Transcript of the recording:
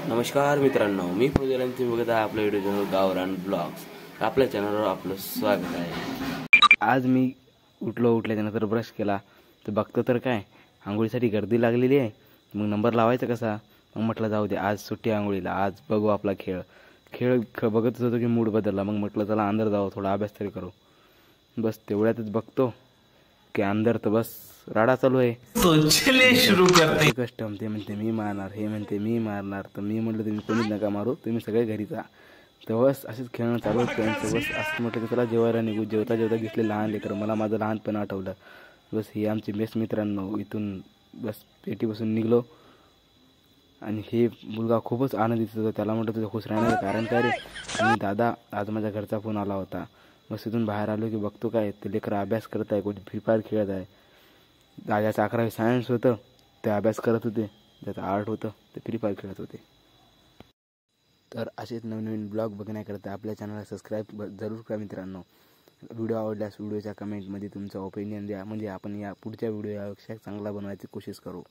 नमस्कार मित्रांनो, मी प्रज्वल आणि तुम्ही बघत आहे आपल्या व्हिडिओ चॅनल गावरान ब्लॉग्स. आपल्या चॅनलवर आपलं स्वागत आहे. आज मी उठल्याच्यानंतर ब्रश केला तर बघतो तर काय आंघोळीसाठी गर्दी लागलेली आहे. मग नंबर लावायचा कसा? मग म्हटलं जाऊ दे, आज सुट्टी आंघोळीला, आज बघू आपला खेळ बघतच होतो की मूड बदलला. मग म्हटलं चला अंदर जाऊ, थोडा अभ्यास तरी करू. बस तेवढ्यातच बघतो की अंदर तर बस राडा चालू आहे. तो चले सुरू करते. कस्टम ते म्हणते मी मारणार, हे म्हणते मी मारणार. तर मी म्हटलं तुम्ही कोणीच नका मारू, तुम्ही सगळे घरी जा. तर बस असेच खेळणं चालू होतं त्यांचं. बस असं म्हटलं की चला जेवायला निघू. जेवता दिसले लहान लेकर, मला माझं लहानपण आठवलं. बस ही आमची बेस्ट मित्रांनो. इथून बस पेटीपासून निघलो आणि हे मुलगा खूपच आनंदित होता. त्याला म्हटलं तुझं खुश राहण्याचं कारण काय रे? आणि दादा आज माझ्या घरचा फोन आला होता. बस इथून बाहेर आलो की बघतो काय ते लेकर अभ्यास करत आहे, कोणी फ्री फायर खेळत आहे. दादाचं 11वी सायन्स होतं, ते अभ्यास करत होते. ज्याचं आर्ट होतं ते फ्री फायर खेळत होते. तर असेच नवीन ब्लॉग बघण्याकरता आपल्या चॅनलला सबस्क्राईब जरूर करा मित्रांनो. व्हिडिओ आवडल्यास व्हिडिओच्या कमेंटमध्ये तुमचं ओपिनियन द्या, म्हणजे आपण या पुढच्या व्हिडिओपेक्षा चांगला बनवायची कोशिश करू.